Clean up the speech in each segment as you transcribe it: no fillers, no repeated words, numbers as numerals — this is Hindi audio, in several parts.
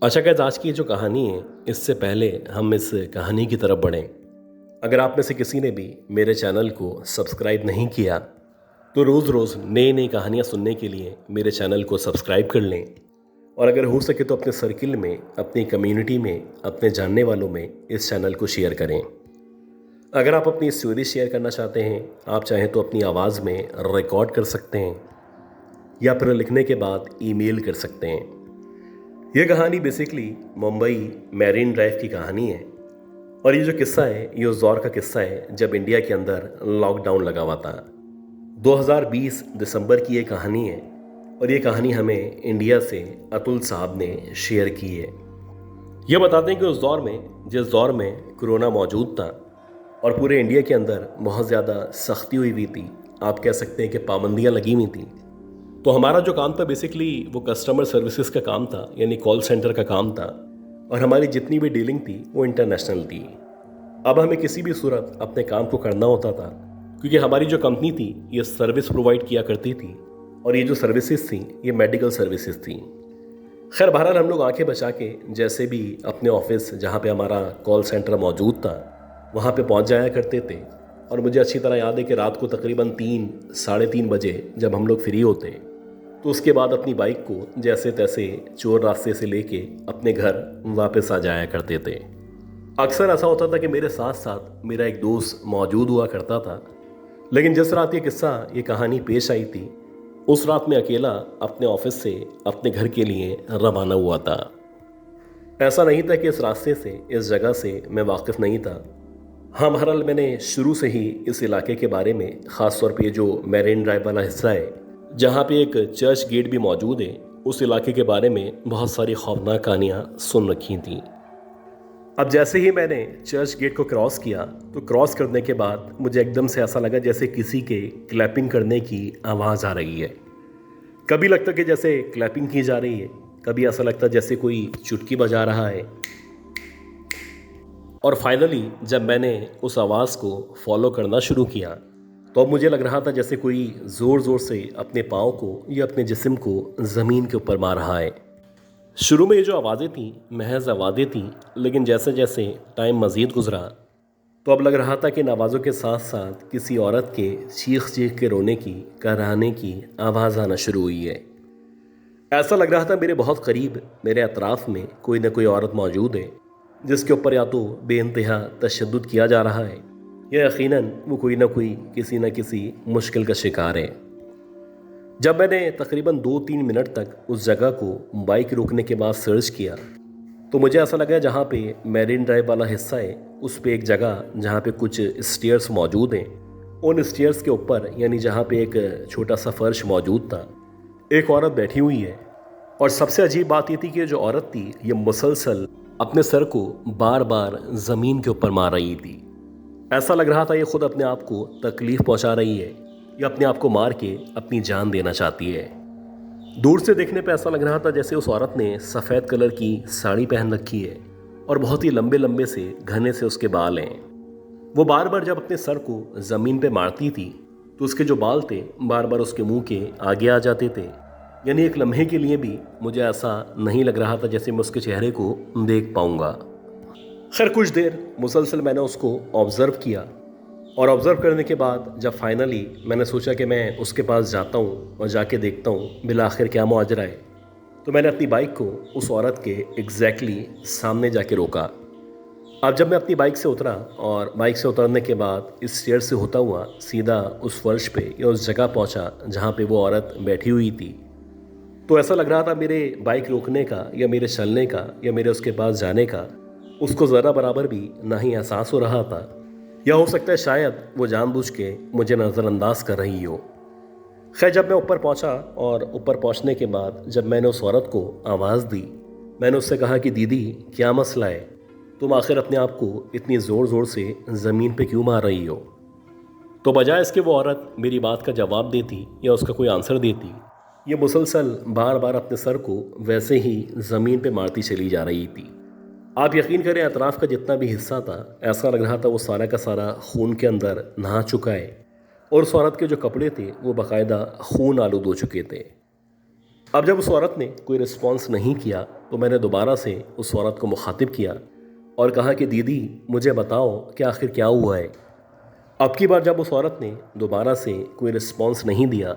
अच्छा गाइस, आज की जो कहानी है इससे पहले हम इस कहानी की तरफ बढ़ें। अगर आप में से किसी ने भी मेरे चैनल को सब्सक्राइब नहीं किया तो रोज़ रोज़ नई नई कहानियाँ सुनने के लिए मेरे चैनल को सब्सक्राइब कर लें। और अगर हो सके तो अपने सर्किल में, अपनी कम्युनिटी में, अपने जानने वालों में इस चैनल को शेयर करें। अगर आप अपनी स्टोरी शेयर करना चाहते हैं, आप चाहें तो अपनी आवाज़ में रिकॉर्ड कर सकते हैं या फिर लिखने के बाद ईमेल कर सकते हैं। यह कहानी बेसिकली मुंबई मैरीन ड्राइव की कहानी है। और ये जो किस्सा है ये उस दौर का किस्सा है जब इंडिया के अंदर लॉकडाउन लगा हुआ था। 2020 दिसंबर की ये कहानी है और ये कहानी हमें इंडिया से अतुल साहब ने शेयर की है। ये बताते हैं कि उस दौर में, जिस दौर में कोरोना मौजूद था और पूरे इंडिया के अंदर बहुत ज़्यादा सख्ती हुई थी, आप कह सकते हैं कि पाबंदियाँ लगी हुई थी, तो हमारा जो काम था बेसिकली वो कस्टमर सर्विसेज का काम था, यानी कॉल सेंटर का काम था। और हमारी जितनी भी डीलिंग थी वो इंटरनेशनल थी। अब हमें किसी भी सूरत अपने काम को करना होता था, क्योंकि हमारी जो कंपनी थी ये सर्विस प्रोवाइड किया करती थी और ये जो सर्विसेज थी ये मेडिकल सर्विसेज थी। खैर बहरहाल हम लोग आंखें बचा के जैसे भी अपने ऑफिस जहाँ पे हमारा कॉल सेंटर मौजूद था वहाँ पे पहुँच जाया करते थे। और मुझे अच्छी तरह याद है कि रात को तकरीबन 3-3:30 बजे जब हम लोग फ्री होते तो उसके बाद अपनी बाइक को जैसे तैसे चोर रास्ते से लेके अपने घर वापस आ जाया करते थे। अक्सर ऐसा होता था कि मेरे साथ साथ मेरा एक दोस्त मौजूद हुआ करता था, लेकिन जिस रात ये कहानी पेश आई थी उस रात में अकेला अपने ऑफिस से अपने घर के लिए रवाना हुआ था। ऐसा नहीं था कि इस रास्ते से, इस जगह से मैं वाकिफ़ नहीं था। हाँ बहरहाल मैंने शुरू से ही इस इलाके के बारे में, ख़ास तौर पे ये जो मैरीन ड्राइव वाला हिस्सा है जहाँ पे एक चर्च गेट भी मौजूद है, उस इलाके के बारे में बहुत सारी खौफनाक कहानियाँ सुन रखी थी। अब जैसे ही मैंने चर्च गेट को क्रॉस किया तो क्रॉस करने के बाद मुझे एकदम से ऐसा लगा जैसे किसी के क्लैपिंग करने की आवाज़ आ रही है। कभी लगता कि जैसे क्लैपिंग की जा रही है, कभी ऐसा लगता जैसे कोई चुटकी बजा रहा है। और फाइनली जब मैंने उस आवाज़ को फॉलो करना शुरू किया तो अब मुझे लग रहा था जैसे कोई ज़ोर ज़ोर से अपने पाँव को या अपने जिस्म को ज़मीन के ऊपर मार रहा है। शुरू में ये जो आवाज़ें थीं महज आवाज़ें थीं, लेकिन जैसे जैसे टाइम मज़ीद गुजरा तो अब लग रहा था कि इन आवाज़ों के साथ साथ किसी औरत के चीख चीख के रोने की, कराहने की आवाज़ आना शुरू हुई है। ऐसा लग रहा था मेरे बहुत करीब, मेरे अतराफ़ में कोई ना कोई औरत मौजूद है जिसके ऊपर या तो बेइंतहा तशद्दुद किया जा रहा है या यकीनन वो कोई ना कोई किसी न किसी मुश्किल का शिकार है। जब मैंने तकरीबन 2-3 मिनट तक उस जगह को बाइक रोकने के बाद सर्च किया तो मुझे ऐसा लगा जहाँ पे मैरीन ड्राइव वाला हिस्सा है उस पे एक जगह जहाँ पे कुछ स्टेयर्स मौजूद हैं, उन स्टेयर्स के ऊपर यानी जहाँ पे एक छोटा सा फर्श मौजूद था, एक औरत बैठी हुई है। और सबसे अजीब बात ये थी कि जो औरत थी ये मुसलसल अपने सर को बार बार ज़मीन के ऊपर मार रही थी। ऐसा लग रहा था ये खुद अपने आप को तकलीफ़ पहुंचा रही है या अपने आप को मार के अपनी जान देना चाहती है। दूर से देखने पे ऐसा लग रहा था जैसे उस औरत ने सफ़ेद कलर की साड़ी पहन रखी है और बहुत ही लंबे लंबे से घने से उसके बाल हैं। वो बार बार जब अपने सर को ज़मीन पे मारती थी तो उसके जो बाल थे बार बार उसके मुंह के आगे आ जाते थे। यानी एक लम्हे के लिए भी मुझे ऐसा नहीं लग रहा था जैसे मैं उसके चेहरे को देख पाऊँगा। खैर कुछ देर मुसलसल मैंने उसको ऑब्ज़र्व किया और ऑब्ज़र्व करने के बाद जब फाइनली मैंने सोचा कि मैं उसके पास जाता हूँ और जाके देखता हूँ बिला आखिर क्या माजरा है, तो मैंने अपनी बाइक को उस औरत के एग्जैक्टली सामने जाके रोका। अब जब मैं अपनी बाइक से उतरा और बाइक से उतरने के बाद इस स्टेयर से होता हुआ सीधा उस फर्श पे या उस जगह पहुँचा जहाँ पे वो औरत बैठी हुई थी, तो ऐसा लग रहा था मेरे बाइक रोकने का या मेरे चलने का या मेरे उसके पास जाने का उसको ज़रा बराबर भी ना ही एहसास हो रहा था, या हो सकता है शायद वो जानबूझ के मुझे नज़रअंदाज कर रही हो। खैर जब मैं ऊपर पहुंचा और ऊपर पहुंचने के बाद जब मैंने उस औरत को आवाज़ दी, मैंने उससे कहा कि दीदी क्या मसला है, तुम आखिर अपने आप को इतनी ज़ोर ज़ोर से ज़मीन पे क्यों मार रही हो। तो बजाय इसके वो औरत मेरी बात का जवाब देती या उसका कोई आंसर देती, ये मुसलसल बार बार अपने सर को वैसे ही ज़मीन पे मारती चली जा रही थी। आप यकीन करें अतराफ़ का जितना भी हिस्सा था ऐसा लग रहा था वो सारा का सारा खून के अंदर नहा चुका है और उस औरत के जो कपड़े थे वो बाकायदा खून आलूद हो चुके थे। अब जब उस औरत ने कोई रिस्पॉन्स नहीं किया तो मैंने दोबारा से उस औरत को मुखातिब किया और कहा कि दीदी मुझे बताओ कि आखिर क्या हुआ है। अब की बार जब उस औरत ने दोबारा से कोई रिस्पॉन्स नहीं दिया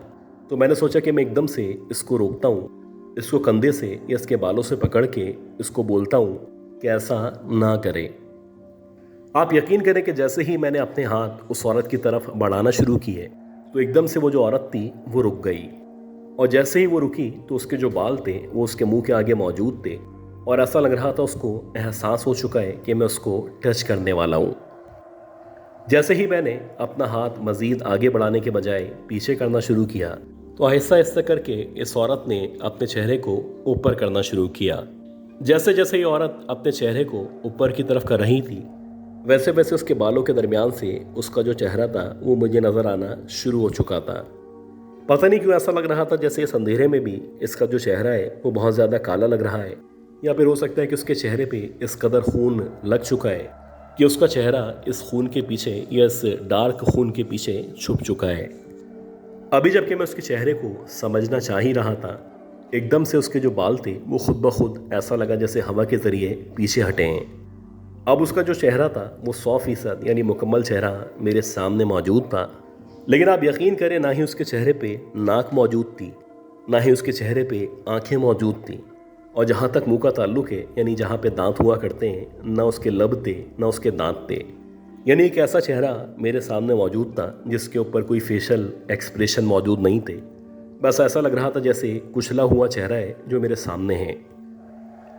तो मैंने सोचा कि मैं एकदम से इसको रोकता हूँ, इसको कंधे से या इसके बालों से पकड़ के इसको बोलता हूँ कि ऐसा ना करे। आप यकीन करें कि जैसे ही मैंने अपने हाथ उस औरत की तरफ बढ़ाना शुरू किए तो एकदम से वो जो औरत थी वो रुक गई, और जैसे ही वो रुकी तो उसके जो बाल थे वो उसके मुंह के आगे मौजूद थे और ऐसा लग रहा था उसको एहसास हो चुका है कि मैं उसको टच करने वाला हूँ। जैसे ही मैंने अपना हाथ मज़ीद आगे बढ़ाने के बजाय पीछे करना शुरू किया तो आहिस्ता आहिस्ता करके इस औरत ने अपने चेहरे को ऊपर करना शुरू किया। जैसे जैसे ये औरत अपने चेहरे को ऊपर की तरफ कर रही थी वैसे वैसे उसके बालों के दरमियान से उसका जो चेहरा था वो मुझे नज़र आना शुरू हो चुका था। पता नहीं क्यों ऐसा लग रहा था जैसे इस अंधेरे में भी इसका जो चेहरा है वो बहुत ज़्यादा काला लग रहा है, या फिर हो सकता है कि उसके चेहरे पे इस कदर खून लग चुका है कि उसका चेहरा इस खून के पीछे या इस डार्क खून के पीछे छुप चुका है। अभी जबकि मैं उसके चेहरे को समझना चाह ही रहा था एकदम से उसके जो बाल थे वो खुद ब खुद ऐसा लगा जैसे हवा के ज़रिए पीछे हटे हैं। अब उसका जो चेहरा था वो 100% यानी मुकम्मल चेहरा मेरे सामने मौजूद था, लेकिन आप यकीन करें ना ही उसके चेहरे पे नाक मौजूद थी, ना ही उसके चेहरे पे आंखें मौजूद थीं, और जहाँ तक मुंह का ताल्लुक है यानी जहाँ पे दांत हुआ करते हैं ना उसके लब थे ना उसके दांत थे। यानी एक ऐसा चेहरा मेरे सामने मौजूद था जिसके ऊपर कोई फेशियल एक्सप्रेशन मौजूद नहीं थे। बस ऐसा लग रहा था जैसे कुचला हुआ चेहरा है जो मेरे सामने है।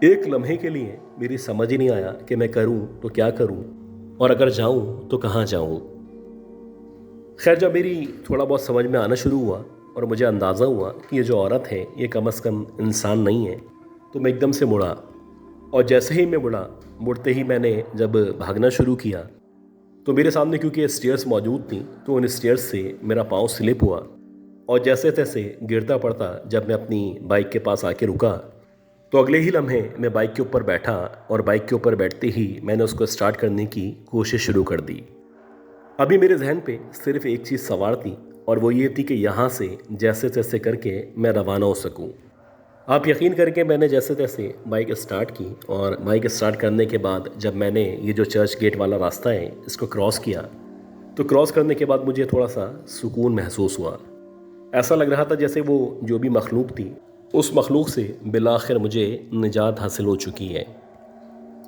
एक लम्हे के लिए मेरी समझ ही नहीं आया कि मैं करूं तो क्या करूं, और अगर जाऊं तो कहां जाऊं। खैर जब मेरी थोड़ा बहुत समझ में आना शुरू हुआ और मुझे अंदाज़ा हुआ कि ये जो औरत है ये कम से कम इंसान नहीं है, तो मैं एकदम से मुड़ा, और जैसे ही मैं मुड़ते ही मैंने जब भागना शुरू किया तो मेरे सामने क्योंकि स्टेयर्स मौजूद थी तो उन स्टेयर्स से मेरा पाँव स्लिप हुआ, और जैसे तैसे गिरता पड़ता जब मैं अपनी बाइक के पास आके रुका तो अगले ही लम्हे मैं बाइक के ऊपर बैठा, और बाइक के ऊपर बैठते ही मैंने उसको स्टार्ट करने की कोशिश शुरू कर दी। अभी मेरे जहन पे सिर्फ एक चीज़ सवार थी, और वो ये थी कि यहाँ से जैसे तैसे करके मैं रवाना हो सकूँ। आप यकीन करके मैंने जैसे तैसे बाइक स्टार्ट की, और बाइक स्टार्ट करने के बाद जब मैंने ये जो चर्च गेट वाला रास्ता है इसको क्रॉस किया तो क्रॉस करने के बाद मुझे थोड़ा सा सुकून महसूस हुआ। ऐसा लग रहा था जैसे वो जो भी मखलूक थी उस मखलूक से बिलाखिर मुझे निजात हासिल हो चुकी है।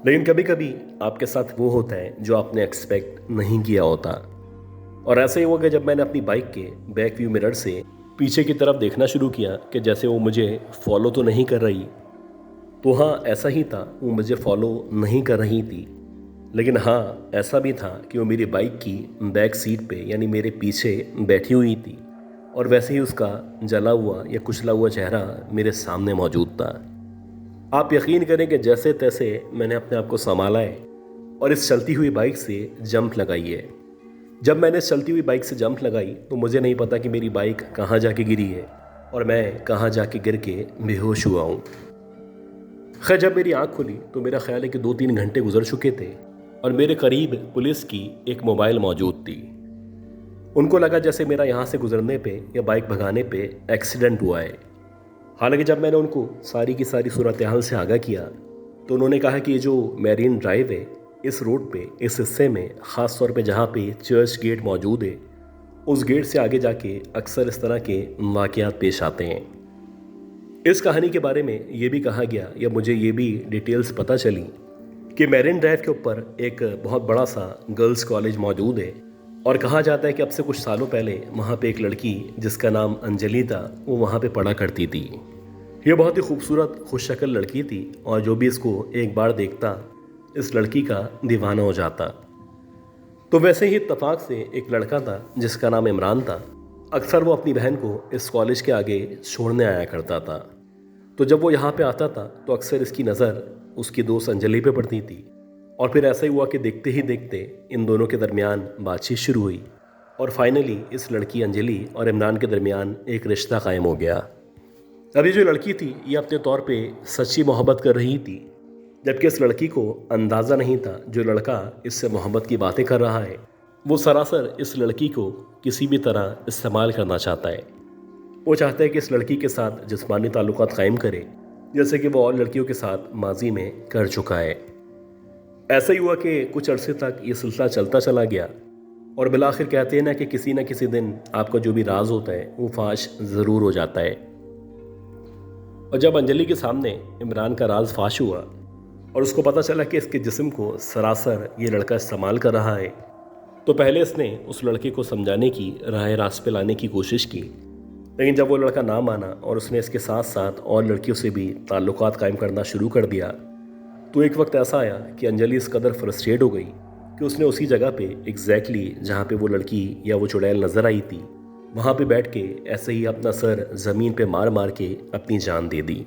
लेकिन कभी कभी आपके साथ वो होता है जो आपने एक्सपेक्ट नहीं किया होता, और ऐसे ही हुआ कि जब मैंने अपनी बाइक के बैक व्यू मिरर से पीछे की तरफ देखना शुरू किया कि जैसे वो मुझे फॉलो तो नहीं कर रही, तो हाँ ऐसा ही था, वो मुझे फॉलो नहीं कर रही थी। लेकिन हाँ ऐसा भी था कि वो मेरी बाइक की बैक सीट पे यानी मेरे पीछे बैठी हुई थी, और वैसे ही उसका जला हुआ या कुचला हुआ चेहरा मेरे सामने मौजूद था। आप यकीन करें कि जैसे तैसे मैंने अपने आप को संभाला है और इस चलती हुई बाइक से जंप लगाई है। जब मैंने इस चलती हुई बाइक से जंप लगाई तो मुझे नहीं पता कि मेरी बाइक कहाँ जाके गिरी है और मैं कहाँ जाके गिर के बेहोश हुआ हूँ। खैर जब मेरी आँख खुली तो मेरा ख्याल है कि 2-3 घंटे गुजर चुके थे और मेरे करीब पुलिस की एक मोबाइल मौजूद थी। उनको लगा जैसे मेरा यहाँ से गुजरने पे या बाइक भगाने पे एक्सीडेंट हुआ है। हालांकि जब मैंने उनको सारी की सारी सूरत हाल से आगाह किया तो उन्होंने कहा कि ये जो मैरीन ड्राइव है इस रोड पे इस हिस्से में ख़ास तौर पे जहाँ पे चर्च गेट मौजूद है उस गेट से आगे जाके अक्सर इस तरह के वाक़यात पेश आते हैं। इस कहानी के बारे में ये भी कहा गया या मुझे ये भी डिटेल्स पता चली कि मैरीन ड्राइव के ऊपर एक बहुत बड़ा सा गर्ल्स कॉलेज मौजूद है, और कहा जाता है कि अब से कुछ सालों पहले वहाँ पे एक लड़की जिसका नाम अंजलि था वो वहाँ पे पढ़ा करती थी। ये बहुत ही खूबसूरत खुशशक्ल लड़की थी, और जो भी इसको एक बार देखता इस लड़की का दीवाना हो जाता। तो वैसे ही इत्तफाक से एक लड़का था जिसका नाम इमरान था। अक्सर वो अपनी बहन को इस कॉलेज के आगे छोड़ने आया करता था। तो जब वो यहाँ पे आता था तो अक्सर इसकी नज़र उसकी दोस्त अंजलि पे पड़ती थी, और फिर ऐसा ही हुआ कि देखते ही देखते इन दोनों के दरमियान बातचीत शुरू हुई, और फाइनली इस लड़की अंजलि और इमरान के दरमियान एक रिश्ता कायम हो गया। अब ये जो लड़की थी ये अपने तौर पे सच्ची मोहब्बत कर रही थी, जबकि इस लड़की को अंदाज़ा नहीं था जो लड़का इससे मोहब्बत की बातें कर रहा है वो सरासर इस लड़की को किसी भी तरह इस्तेमाल करना चाहता है। वो चाहता है कि इस लड़की के साथ जिस्मानी ताल्लुकात कायम करे, जैसे कि वो और लड़कियों के साथ माजी में कर चुका है। ऐसा ही हुआ कि कुछ अरसे तक ये सिलसिला चलता चला गया और बिलाखिर कहते हैं ना कि किसी दिन आपका जो भी राज होता है वो फाश ज़रूर हो जाता है। और जब अंजलि के सामने इमरान का राज फाश हुआ और उसको पता चला कि इसके जिस्म को सरासर ये लड़का इस्तेमाल कर रहा है, तो पहले इसने उस लड़के को समझाने की, राह रास्त पे लाने की कोशिश की। लेकिन जब वो लड़का ना माना और उसने इसके साथ साथ और लड़कियों से भी ताल्लुकात कायम करना शुरू कर दिया, तो एक वक्त ऐसा आया कि अंजलि इस कदर फ्रस्ट्रेट हो गई कि उसने उसी जगह पे एग्जैक्टली जहाँ पे वो लड़की या वो चुड़ैल नज़र आई थी, वहाँ पे बैठ के ऐसे ही अपना सर ज़मीन पे मार मार के अपनी जान दे दी।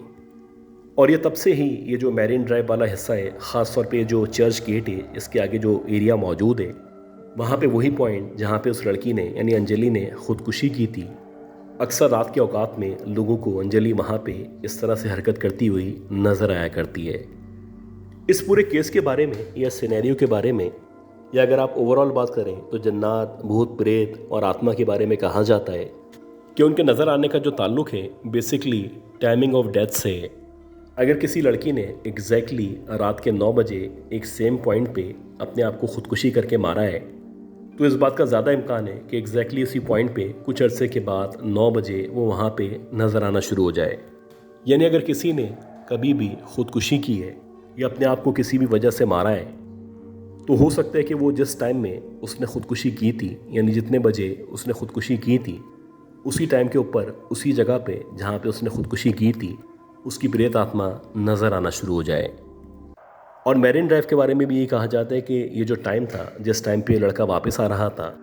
और ये तब से ही ये जो मैरिन ड्राइव वाला हिस्सा है, ख़ास तौर पे जो चर्च गेट है, इसके आगे जो एरिया मौजूद है, वहाँ पे वही पॉइंट जहाँ पे उस लड़की ने यानी अंजलि ने ख़ुदकुशी की थी, अक्सर रात के औकात में लोगों को अंजलि वहाँ पे इस तरह से हरकत करती हुई नज़र आया करती है। इस पूरे केस के बारे में या सिनेरियो के बारे में, या अगर आप ओवरऑल बात करें तो जन्नात, भूत प्रेत और आत्मा के बारे में कहा जाता है कि उनके नज़र आने का जो ताल्लुक़ है बेसिकली टाइमिंग ऑफ डेथ से है। अगर किसी लड़की ने एग्जैक्टली रात के 9 बजे एक सेम पॉइंट पे अपने आप को ख़ुदकुशी करके मारा है, तो इस बात का ज़्यादा इम्कान है कि एग्जैक्टली उसी पॉइंट पे कुछ अरसे के बाद 9 बजे वो वहाँ पे नज़र आना शुरू हो जाए। यानी अगर किसी ने कभी भी ख़ुदकुशी की है या अपने आप को किसी भी वजह से मारा है, तो हो सकता है कि वो जिस टाइम में उसने ख़ुदकुशी की थी, यानी जितने बजे उसने ख़ुदकुशी की थी, उसी टाइम के ऊपर उसी जगह पे जहाँ पे उसने ख़ुदकुशी की थी उसकी प्रेत आत्मा नज़र आना शुरू हो जाए। और मैरिन ड्राइव के बारे में भी ये कहा जाता है कि ये जो टाइम था, जिस टाइम पे लड़का वापस आ रहा था,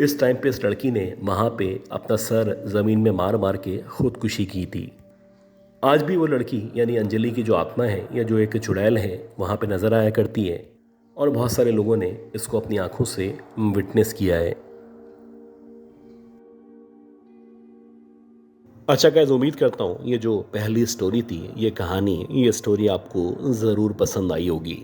इस टाइम पे इस लड़की ने वहाँ पे अपना सर ज़मीन में मार मार के ख़ुदकुशी की थी। आज भी वो लड़की यानी अंजलि की जो आत्मा है या जो एक चुड़ैल है वहाँ पे नज़र आया करती है और बहुत सारे लोगों ने इसको अपनी आंखों से विटनेस किया है। अच्छा गाइस, उम्मीद करता हूँ ये जो पहली स्टोरी थी, ये कहानी, ये स्टोरी आपको ज़रूर पसंद आई होगी।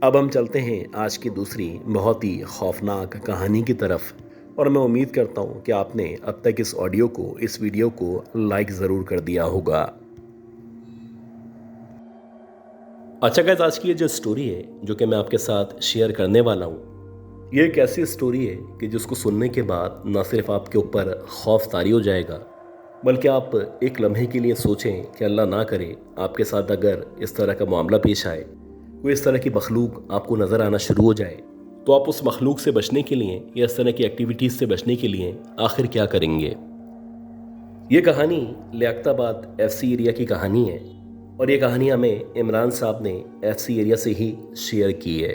अब हम चलते हैं आज की दूसरी बहुत ही खौफनाक कहानी की तरफ और मैं उम्मीद करता हूँ कि आपने अब तक इस ऑडियो को, इस वीडियो को लाइक ज़रूर कर दिया होगा। अच्छा गाइस, आज की ये जो स्टोरी है जो कि मैं आपके साथ शेयर करने वाला हूँ, ये एक ऐसी स्टोरी है कि जिसको सुनने के बाद ना सिर्फ आपके ऊपर खौफ तारी हो जाएगा, बल्कि आप एक लम्हे के लिए सोचें कि अल्लाह ना करे आपके साथ अगर इस तरह का मामला पेश आए, कोई इस तरह की मखलूक आपको नज़र आना शुरू हो जाए, तो आप उस मखलूक से बचने के लिए या इस तरह की एक्टिविटीज़ से बचने के लिए आखिर क्या करेंगे। ये कहानी लियाकताबाद FC एरिया की कहानी है और ये कहानी हमें इमरान साहब ने FC एरिया से ही शेयर की है।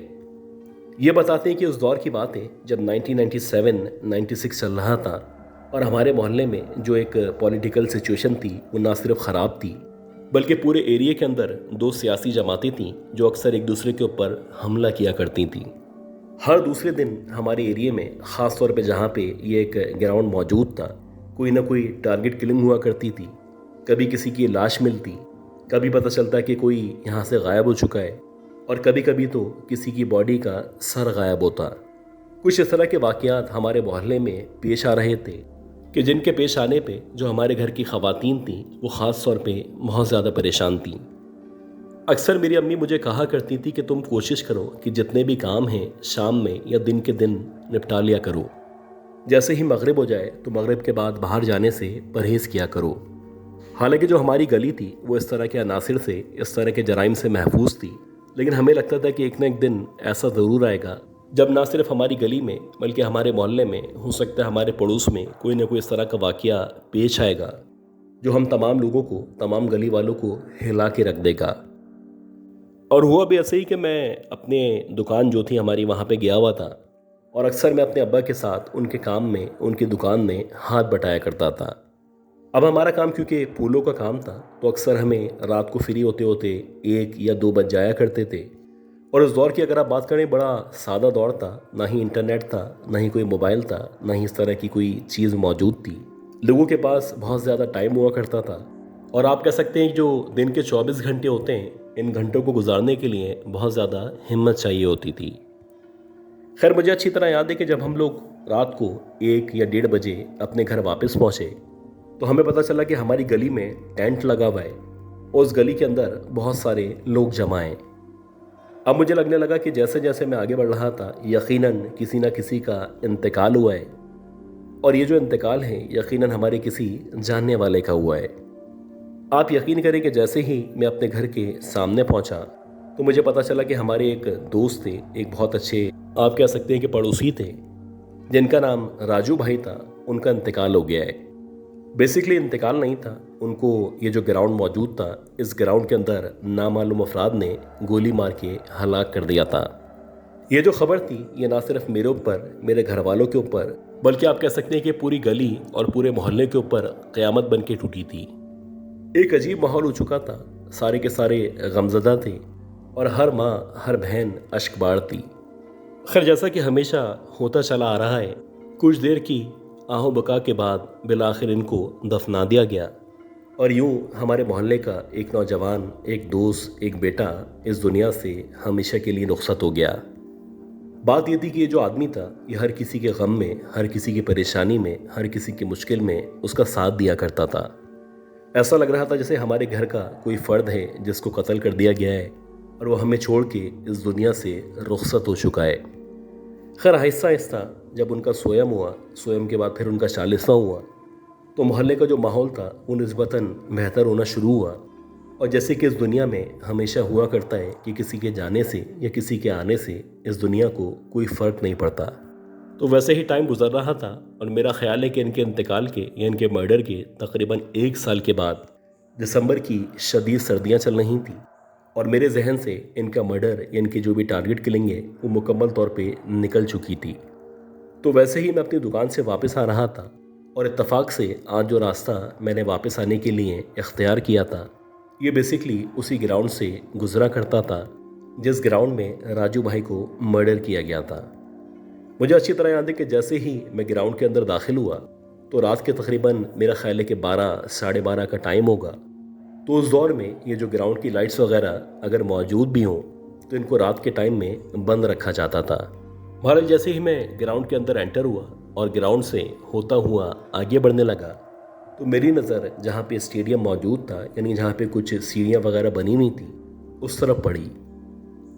ये बताते हैं कि उस दौर की बात है जब 1997-96 चल रहा था और हमारे मोहल्ले में जो एक पॉलिटिकल सिचुएशन थी वो ना सिर्फ ख़राब थी, बल्कि पूरे एरिया के अंदर 2 सियासी जमातें थीं जो अक्सर एक दूसरे के ऊपर हमला किया करती थीं। हर दूसरे दिन हमारे एरिया में, ख़ास तौर पे जहाँ पे ये एक ग्राउंड मौजूद था, कोई ना कोई टारगेट किलिंग हुआ करती थी। कभी किसी की लाश मिलती, कभी पता चलता कि कोई यहाँ से गायब हो चुका है और कभी कभी तो किसी की बॉडी का सर गायब होता। कुछ इस तरह के वाक़यात हमारे मोहल्ले में पेश आ रहे थे कि जिनके पेश आने पे जो हमारे घर की ख़वातीन थीं वो ख़ास तौर पे बहुत ज़्यादा परेशान थीं। अक्सर मेरी अम्मी मुझे कहा करती थी कि तुम कोशिश करो कि जितने भी काम हैं शाम में या दिन के दिन निपटा लिया करो। जैसे ही मगरिब हो जाए तो मगरिब के बाद बाहर जाने से परहेज़ किया करो। हालांकि जो हमारी गली थी वो इस तरह के अनासिर से, इस तरह के जराइम से महफूज थी, लेकिन हमें लगता था कि एक न एक दिन ऐसा ज़रूर आएगा जब ना सिर्फ हमारी गली में बल्कि हमारे मोहल्ले में, हो सकता है हमारे पड़ोस में, कोई ना कोई इस तरह का वाक़या पेश आएगा जो हम तमाम लोगों को, तमाम गली वालों को हिला के रख देगा। और हुआ भी ऐसे ही कि मैं अपने दुकान जो थी हमारी वहाँ पे गया हुआ था और अक्सर मैं अपने अब्बा के साथ उनके काम में, उनकी दुकान में हाथ बटाया करता था। अब हमारा काम क्योंकि फूलों का काम था तो अक्सर हमें रात को फ्री होते होते 1 या 2 बज जाया करते थे। और उस दौर की अगर आप बात करें, बड़ा सादा दौर था, ना ही इंटरनेट था, ना ही कोई मोबाइल था, ना ही इस तरह की कोई चीज़ मौजूद थी। लोगों के पास बहुत ज़्यादा टाइम हुआ करता था और आप कह सकते हैं जो दिन के 24 घंटे होते हैं, इन घंटों को गुजारने के लिए बहुत ज़्यादा हिम्मत चाहिए होती थी। खैर, मुझे अच्छी तरह याद है कि जब हम लोग रात को 1 या 1:30 बजे अपने घर वापस पहुँचे तो हमें पता चला कि हमारी गली में टेंट लगा हुआ है और उस गली के अंदर बहुत सारे लोग जमा हैं। अब मुझे लगने लगा कि जैसे जैसे मैं आगे बढ़ रहा था यकीनन किसी न किसी का इंतकाल हुआ है, और ये जो इंतकाल है यकीनन हमारे किसी जानने वाले का हुआ है। आप यकीन करें कि जैसे ही मैं अपने घर के सामने पहुंचा तो मुझे पता चला कि हमारे एक दोस्त थे, एक बहुत अच्छे आप कह सकते हैं कि पड़ोसी थे, जिनका नाम राजू भाई था। उनका इंतकाल हो गया है। बेसिकली इंतकाल नहीं था, उनको ये जो ग्राउंड मौजूद था, इस ग्राउंड के अंदर नामालूम अफराद ने गोली मार के हलाक कर दिया था। ये जो खबर थी ये ना सिर्फ मेरे ऊपर, मेरे घर वालों के ऊपर, बल्कि आप कह सकते हैं कि पूरी गली और पूरे मोहल्ले के ऊपर क़यामत बन के टूटी थी। एक अजीब माहौल हो चुका था, सारे के सारे गमज़दा थे और हर माँ हर बहन अश्क बाढ़ती। खैर जैसा कि हमेशा होता चला आ रहा है, कुछ देर की आहो बका के बाद बिलाखिर इनको दफना दिया गया और यूं हमारे मोहल्ले का एक नौजवान, एक दोस्त, एक बेटा इस दुनिया से हमेशा के लिए रुखसत हो गया। बात ये थी कि ये जो आदमी था ये हर किसी के गम में, हर किसी की परेशानी में, हर किसी की मुश्किल में उसका साथ दिया करता था। ऐसा लग रहा था जैसे हमारे घर का कोई फ़र्द है जिसको कत्ल कर दिया गया है और वो हमें छोड़ के इस दुनिया से रुखसत हो चुका है। खैर आहिस्ता आहिस्ता जब उनका सोयम हुआ, सोयम के बाद फिर उनका 40वां हुआ, तो मोहल्ले का जो माहौल था वो निस्बतन बेहतर होना शुरू हुआ। और जैसे कि इस दुनिया में हमेशा हुआ करता है कि किसी के जाने से या किसी के आने से इस दुनिया को कोई फ़र्क नहीं पड़ता, तो वैसे ही टाइम गुजर रहा था और मेरा ख्याल है कि इनके इंतकाल के या इनके मर्डर के तकरीबन 1 साल के बाद दिसंबर की शदीद सर्दियां चल रही थी और मेरे जहन से इनका मर्डर या इनकी जो भी टारगेट किलिंग है वो मुकम्मल तौर पे निकल चुकी थी। तो वैसे ही मैं अपनी दुकान से वापस आ रहा था और इत्तफाक से आज जो रास्ता मैंने वापस आने के लिए इख्तियार किया था ये बेसिकली उसी ग्राउंड से गुजरा करता था जिस ग्राउंड में राजू भाई को मर्डर किया गया था। मुझे अच्छी तरह याद है कि जैसे ही मैं ग्राउंड के अंदर दाखिल हुआ तो रात के तकरीबन मेरा ख्याल है कि 12 साढ़े 12 का टाइम होगा। तो उस दौर में ये जो ग्राउंड की लाइट्स वगैरह अगर मौजूद भी हों तो इनको रात के टाइम में बंद रखा जाता था। बहरहाल जैसे ही मैं ग्राउंड के अंदर एंटर हुआ और ग्राउंड से होता हुआ आगे बढ़ने लगा तो मेरी नज़र जहाँ पे स्टेडियम मौजूद था, यानी जहाँ पे कुछ सीढ़ियाँ वगैरह बनी हुई थी, उस तरफ पड़ी।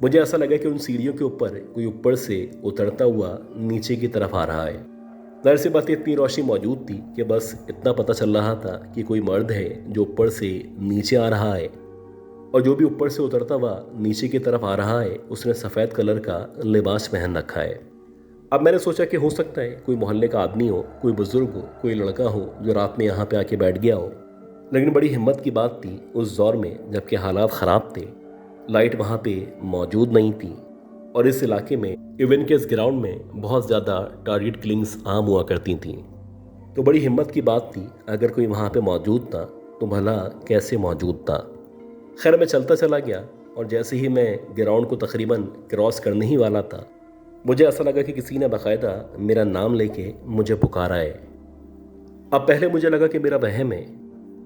मुझे ऐसा लगा कि उन सीढ़ियों के ऊपर कोई ऊपर से उतरता हुआ नीचे की तरफ आ रहा है। जाहिर सी बात इतनी रोशनी मौजूद थी कि बस इतना पता चल रहा था कि कोई मर्द है जो ऊपर से नीचे आ रहा है, और जो भी ऊपर से उतरता हुआ नीचे की तरफ आ रहा है उसने सफ़ेद कलर का लिबास पहन रखा है। अब मैंने सोचा कि हो सकता है कोई मोहल्ले का आदमी हो, कोई बुज़ुर्ग हो, कोई लड़का हो जो रात में यहाँ पे आके बैठ गया हो। लेकिन बड़ी हिम्मत की बात थी उस दौर में जबकि हालात ख़राब थे, लाइट वहाँ पे मौजूद नहीं थी और इस इलाके में इवन के इस ग्राउंड में बहुत ज़्यादा टारगेट किलिंग्स आम हुआ करती थी। तो बड़ी हिम्मत की बात थी, अगर कोई वहाँ पे मौजूद था तो भला कैसे मौजूद था। खैर मैं चलता चला गया और जैसे ही मैं ग्राउंड को तकरीबन क्रॉस करने ही वाला था मुझे ऐसा लगा कि किसी ने बाकायदा मेरा नाम लेके मुझे पुकारा है। अब पहले मुझे लगा कि मेरा वहम है,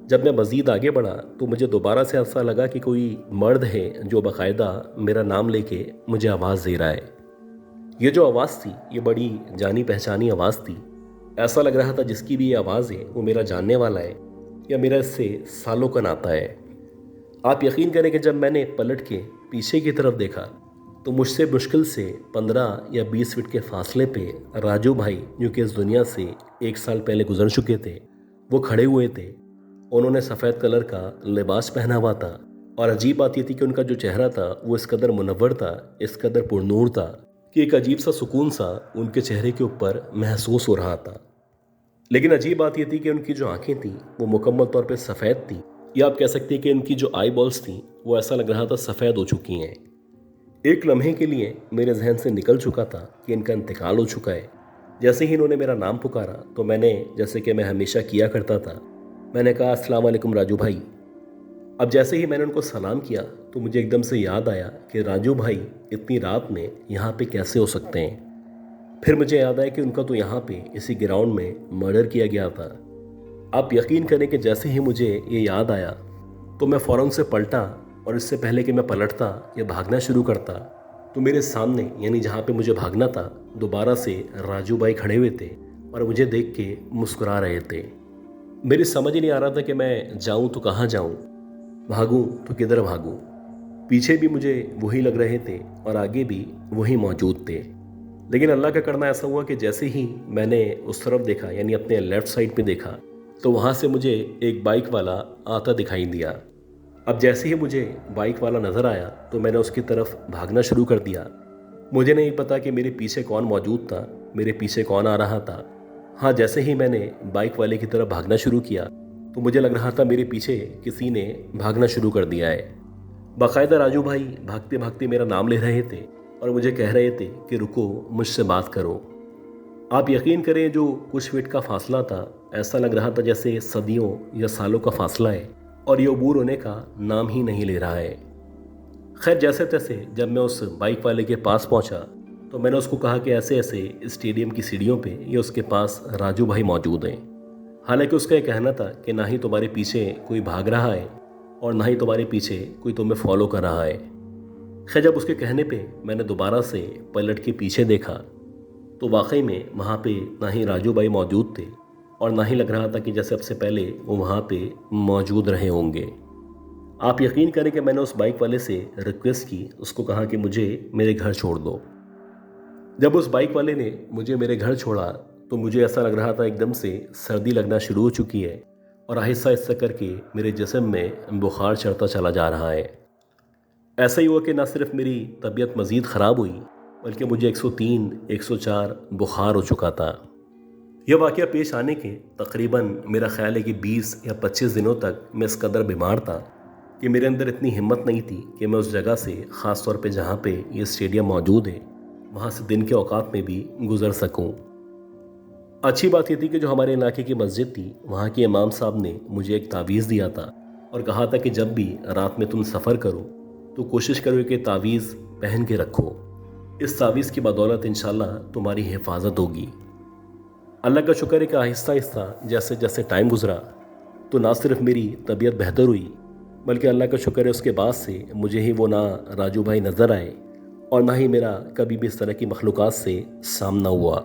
जब मैं मज़ीद आगे बढ़ा तो मुझे दोबारा से ऐसा लगा कि कोई मर्द है जो बाकायदा मेरा नाम लेके मुझे आवाज़ दे रहा है। ये जो आवाज़ थी ये बड़ी जानी पहचानी आवाज़ थी। ऐसा लग रहा था जिसकी भी ये आवाज़ है वो मेरा जानने वाला है या मेरा इससे सालों का नाता है। आप यकीन करें कि जब मैंने पलट के पीछे की तरफ देखा तो मुझसे मुश्किल से 15 या 20 फीट के फासले पे राजू भाई जो कि इस दुनिया से 1 साल पहले गुजर चुके थे वो खड़े हुए थे। उन्होंने सफ़ेद कलर का लिबास पहना हुआ था और अजीब बात ये थी कि उनका जो चेहरा था वो इस कदर मुनव्वर था, इस कदर पुरनूर था कि एक अजीब सा सुकून सा उनके चेहरे के ऊपर महसूस हो रहा था। लेकिन अजीब बात ये थी कि उनकी जो आंखें थीं वो मुकम्मल तौर पर सफ़ेद थी, या आप कह सकते हैं कि इनकी जो आई बॉल्स थी वो ऐसा लग रहा था सफ़ेद हो चुकी हैं। एक लम्हे के लिए मेरे जहन से निकल चुका था कि इनका इंतकाल हो चुका है। जैसे ही इन्होंने मेरा नाम पुकारा तो मैंने, जैसे कि मैं हमेशा किया करता था, मैंने कहा अस्सलाम वालेकुम राजू भाई। अब जैसे ही मैंने उनको सलाम किया तो मुझे एकदम से याद आया कि राजू भाई इतनी रात में यहाँ पे कैसे हो सकते हैं। फिर मुझे याद आया कि उनका तो यहाँ पे इसी ग्राउंड में मर्डर किया गया था। आप यकीन करें कि जैसे ही मुझे ये याद आया तो मैं फ़ौरन से पलटा और इससे पहले कि मैं पलटता या भागना शुरू करता तो मेरे सामने, यानी जहाँ पे मुझे भागना था, दोबारा से राजू भाई खड़े हुए थे और मुझे देख के मुस्कुरा रहे थे। मेरी समझ ही नहीं आ रहा था कि मैं जाऊं तो कहाँ जाऊं, भागूं तो किधर भागूं। पीछे भी मुझे वही लग रहे थे और आगे भी वही मौजूद थे। लेकिन अल्लाह का करना ऐसा हुआ कि जैसे ही मैंने उस तरफ देखा, यानी अपने लेफ्ट साइड पे देखा, तो वहाँ से मुझे एक बाइक वाला आता दिखाई दिया। अब जैसे ही मुझे बाइक वाला नज़र आया तो मैंने उसकी तरफ भागना शुरू कर दिया। मुझे नहीं पता कि मेरे पीछे कौन मौजूद था, मेरे पीछे कौन आ रहा था। हाँ, जैसे ही मैंने बाइक वाले की तरफ भागना शुरू किया तो मुझे लग रहा था मेरे पीछे किसी ने भागना शुरू कर दिया है। बाकायदा राजू भाई भागते भागते मेरा नाम ले रहे थे और मुझे कह रहे थे कि रुको, मुझसे बात करो। आप यकीन करें, जो कुछ फीट का फासला था, ऐसा लग रहा था जैसे सदियों या सालों का फासला है और ये अबूर होने का नाम ही नहीं ले रहा है। खैर, जैसे तैसे जब मैं उस बाइक वाले के पास पहुंचा तो मैंने उसको कहा कि ऐसे ऐसे स्टेडियम की सीढ़ियों पे ये उसके पास राजू भाई मौजूद हैं। हालांकि उसका ये कहना था कि ना ही तुम्हारे पीछे कोई भाग रहा है और ना ही तुम्हारे पीछे कोई तुम्हें फॉलो कर रहा है। खैर, जब उसके कहने पे मैंने दोबारा से पलट के पीछे देखा तो वाकई में वहाँ पे ना ही राजू भाई मौजूद थे और ना ही लग रहा था कि जैसे अब से पहले वो वहाँ पे मौजूद रहे होंगे। आप यकीन करें कि मैंने उस बाइक वाले से रिक्वेस्ट की, उसको कहा कि मुझे मेरे घर छोड़ दो। जब उस बाइक वाले ने मुझे मेरे घर छोड़ा तो मुझे ऐसा लग रहा था एकदम से सर्दी लगना शुरू हो चुकी है और आहिस्ता आहिस्ता करके मेरे जिस्म में बुखार चढ़ता चला जा रहा है। ऐसा ही हुआ कि न सिर्फ मेरी तबीयत मज़ीद ख़राब हुई बल्कि मुझे 103, 104 बुखार हो चुका था। यह वाक़या पेश आने के तकरीबन मेरा ख्याल है कि 20 या 25 दिनों तक मैं इस कदर बीमार था कि मेरे अंदर इतनी हिम्मत नहीं थी कि मैं उस जगह से, ख़ास तौर पे जहाँ पे ये स्टेडियम मौजूद है, वहाँ से दिन के औकात में भी गुज़र सकूँ। अच्छी बात यह थी कि जो हमारे इलाके की मस्जिद थी, वहाँ के इमाम साहब ने मुझे एक तावीज़ दिया था और कहा था कि जब भी रात में तुम सफ़र करो तो कोशिश करो कि तावीज़ पहन के रखो। इस तावीज़ की बदौलत इंशाल्लाह तुम्हारी हिफाजत होगी। अल्लाह का शुक्र है कि आहिस्ता आहिस्ता जैसे जैसे टाइम गुजरा तो ना सिर्फ मेरी तबीयत बेहतर हुई बल्कि अल्लाह का शुक्र है उसके बाद से मुझे ही वो ना राजू भाई नज़र आए और ना ही मेरा कभी भी इस तरह की मखलूक़ात से सामना हुआ।